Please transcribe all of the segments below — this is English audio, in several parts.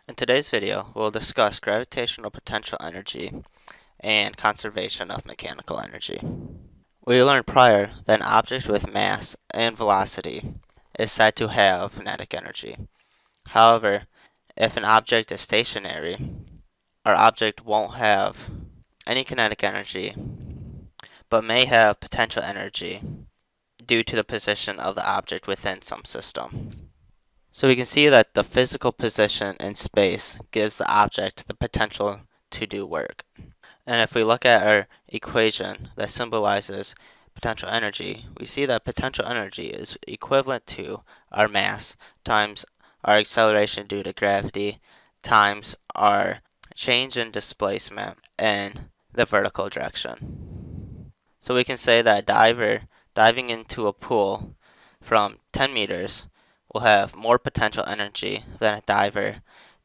In today's video, we'll discuss gravitational potential energy and conservation of mechanical energy. We learned prior that an object with mass and velocity is said to have kinetic energy. However, if an object is stationary, our object won't have any kinetic energy, but may have potential energy due to the position of the object within some system. So we can see that the physical position in space gives the object the potential to do work. And if we look at our equation that symbolizes potential energy, we see that potential energy is equivalent to our mass times our acceleration due to gravity times our change in displacement in the vertical direction. So we can say that a diver diving into a pool from 10 meters will have more potential energy than a diver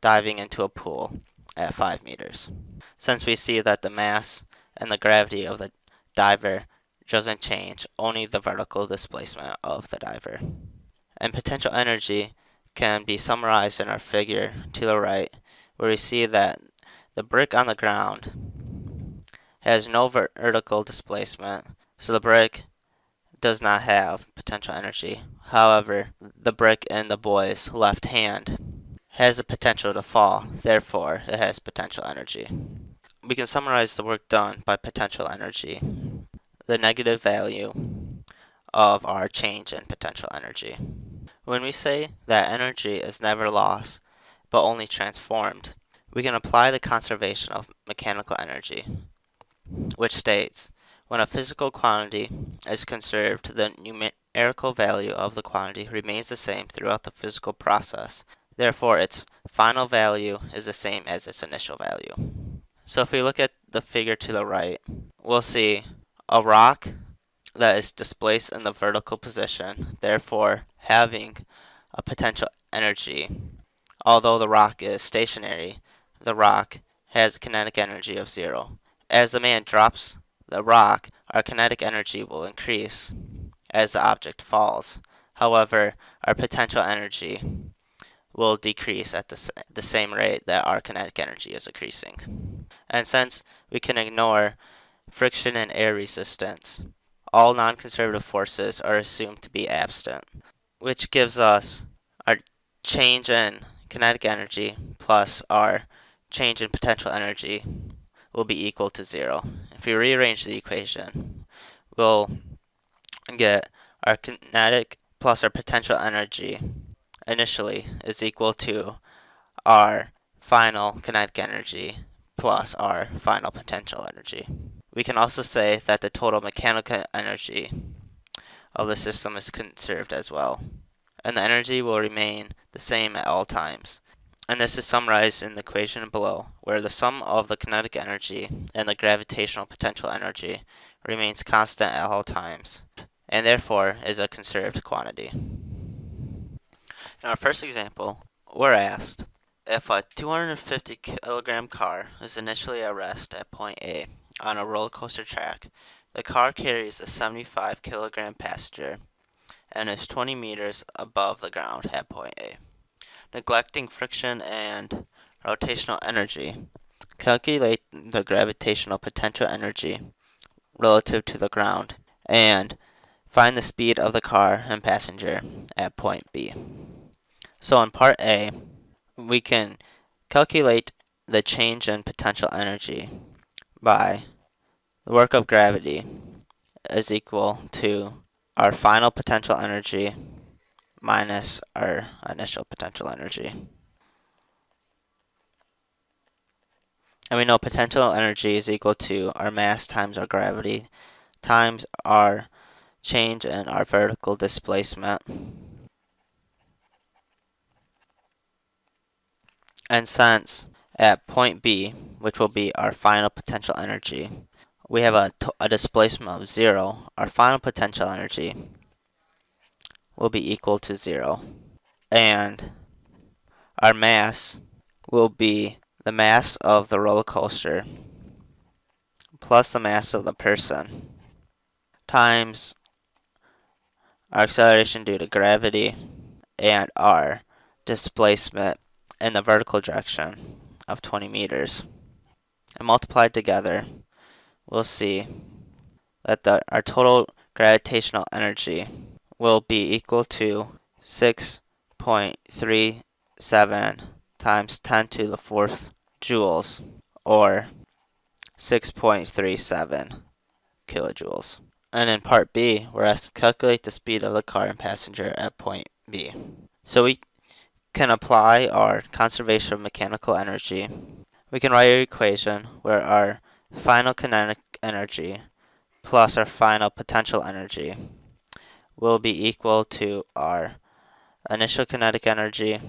diving into a pool at 5 meters. Since we see that the mass and the gravity of the diver doesn't change, only the vertical displacement of the diver. And potential energy can be summarized in our figure to the right, where we see that the brick on the ground has no vertical displacement, so the brick does not have potential energy. However, the brick in the boy's left hand has the potential to fall, therefore it has potential energy. We can summarize the work done by potential energy, the negative value of our change in potential energy. When we say that energy is never lost, but only transformed, we can apply the conservation of mechanical energy, which states, when a physical quantity is conserved, the numerical value of the quantity remains the same throughout the physical process. Therefore, its final value is the same as its initial value. So if we look at the figure to the right, we'll see a rock that is displaced in the vertical position, therefore having a potential energy. Although the rock is stationary, the rock has a kinetic energy of 0. As the man drops the rock, our kinetic energy will increase as the object falls. However, our potential energy will decrease at the same rate that our kinetic energy is increasing. And since we can ignore friction and air resistance, all non-conservative forces are assumed to be absent, which gives us our change in kinetic energy plus our change in potential energy will be equal to 0. If we rearrange the equation, we'll get our kinetic plus our potential energy initially is equal to our final kinetic energy plus our final potential energy. We can also say that the total mechanical energy of the system is conserved as well, and the energy will remain the same at all times. And this is summarized in the equation below, where the sum of the kinetic energy and the gravitational potential energy remains constant at all times, and therefore is a conserved quantity. In our first example, we're asked, if a 250 kilogram car is initially at rest at point A on a roller coaster track, the car carries a 75 kilogram passenger and is 20 meters above the ground at point A. Neglecting friction and rotational energy, calculate the gravitational potential energy relative to the ground and find the speed of the car and passenger at point B. So in part A, we can calculate the change in potential energy by the work of gravity is equal to our final potential energy minus our initial potential energy. And we know potential energy is equal to our mass times our gravity times our change in our vertical displacement. And since at point B, which will be our final potential energy, we have a displacement of 0, our final potential energy will be equal to 0. And our mass will be the mass of the roller coaster plus the mass of the person times our acceleration due to gravity and our displacement in the vertical direction of 20 meters. And multiplied together, we'll see that our total gravitational energy will be equal to 6.37 times 10 to the fourth joules, or 6.37 kilojoules. And in part B, we're asked to calculate the speed of the car and passenger at point B. So we can apply our conservation of mechanical energy. We can write an equation where our final kinetic energy plus our final potential energy will be equal to our initial kinetic energy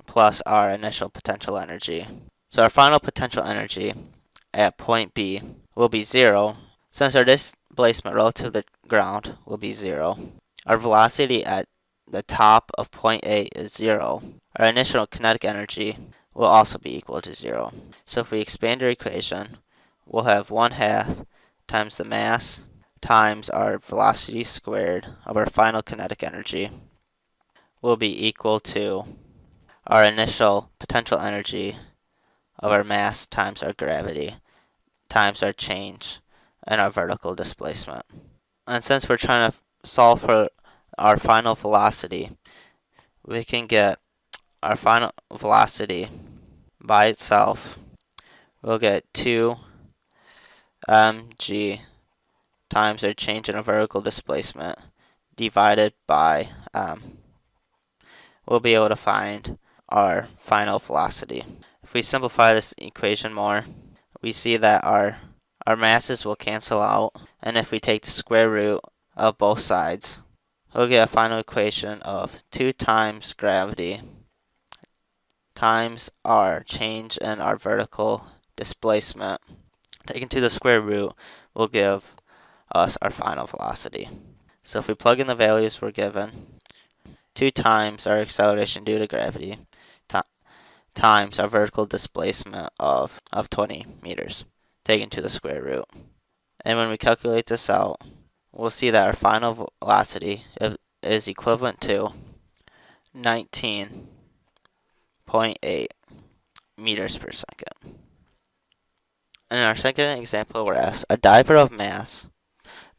plus our initial potential energy. So our final potential energy at point B will be 0, since our displacement relative to the ground will be 0. Our velocity at the top of point A is 0. Our initial kinetic energy will also be equal to 0. So if we expand our equation, we'll have 1/2 times the mass times our velocity squared of our final kinetic energy will be equal to our initial potential energy of our mass times our gravity times our change in our vertical displacement. And since we're trying to solve for our final velocity, we can get our final velocity by itself. We'll get 2 mg times our change in our vertical displacement divided by we'll be able to find our final velocity. If we simplify this equation more, we see that our masses will cancel out, and if we take the square root of both sides, we'll get a final equation of 2 times gravity times our change in our vertical displacement taken to the square root will give us our final velocity. So if we plug in the values we're given, 2 times our acceleration due to gravity times our vertical displacement of 20 meters taken to the square root. And when we calculate this out, we'll see that our final velocity is equivalent to 19.8 meters per second. In our second example, we're asked, a diver of mass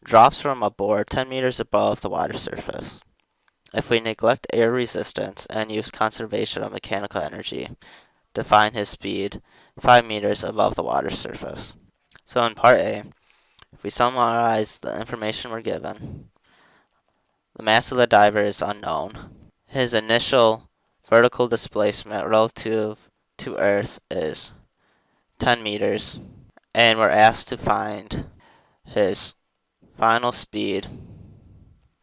drops from a board 10 meters above the water surface. If we neglect air resistance and use conservation of mechanical energy to find his speed 5 meters above the water surface. So in part A, if we summarize the information we're given, the mass of the diver is unknown. His initial vertical displacement relative to Earth is 10 meters, and we're asked to find his final speed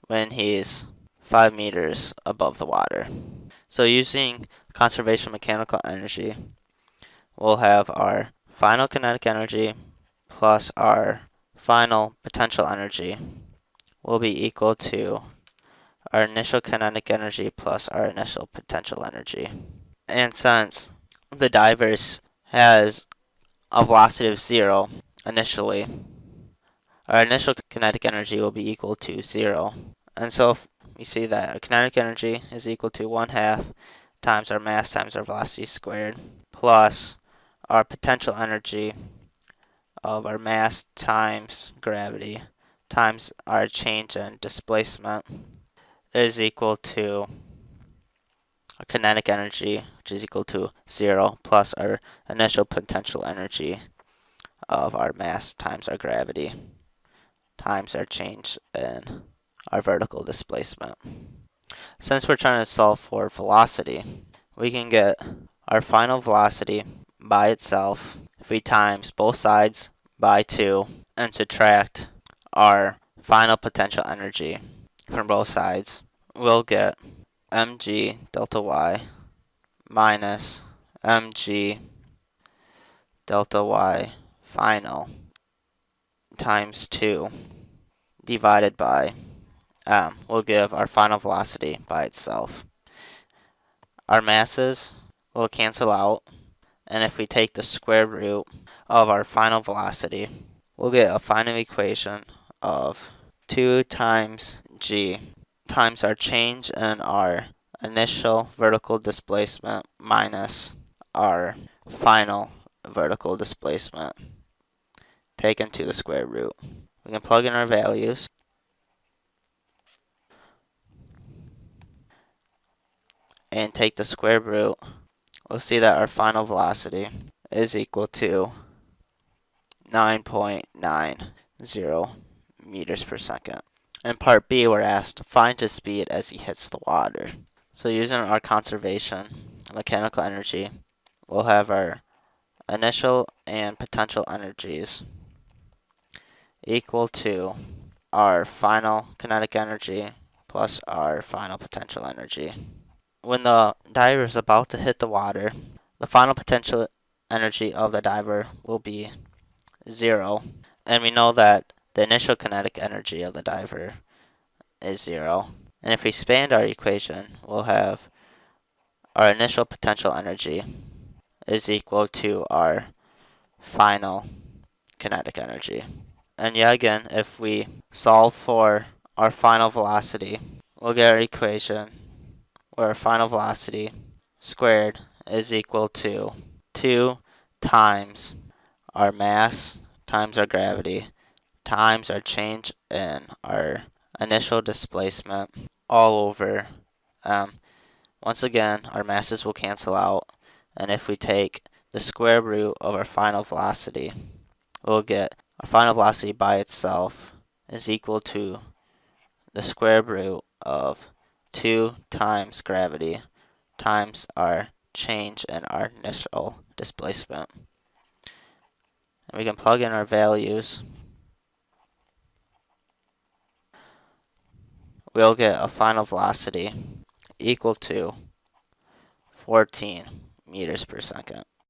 when he's 5 meters above the water. So using conservation of mechanical energy, we'll have our final kinetic energy plus our final potential energy will be equal to our initial kinetic energy plus our initial potential energy. And since the diver has a velocity of 0 initially, our initial kinetic energy will be equal to 0. And so we see that our kinetic energy is equal to 1/2 times our mass times our velocity squared plus our potential energy of our mass times gravity times our change in displacement is equal to our kinetic energy, which is equal to 0, plus our initial potential energy of our mass times our gravity times our change in our vertical displacement. Since we're trying to solve for velocity, we can get our final velocity by itself if we times both sides by 2 and subtract our final potential energy from both sides. We'll get mg delta y minus mg delta y final times 2 divided by will give our final velocity by itself. Our masses will cancel out, and if we take the square root of our final velocity, we'll get a final equation of 2 times g times our change in our initial vertical displacement minus our final vertical displacement taken to the square root. We can plug in our values and take the square root. We'll see that our final velocity is equal to 9.90 meters per second. In part B, we're asked to find his speed as he hits the water. So using our conservation of mechanical energy, we'll have our initial and potential energies equal to our final kinetic energy plus our final potential energy. When the diver is about to hit the water, the final potential energy of the diver will be 0, and we know that the initial kinetic energy of the diver is 0. And if we expand our equation, we'll have our initial potential energy is equal to our final kinetic energy. And yet again, if we solve for our final velocity, we'll get our equation where our final velocity squared is equal to 2 times our mass times our gravity times our change in our initial displacement all over once again our masses will cancel out, and if we take the square root of our final velocity, we'll get our final velocity by itself is equal to the square root of 2 times gravity times our change in our initial displacement. And we can plug in our values. We'll get a final velocity equal to 14 meters per second.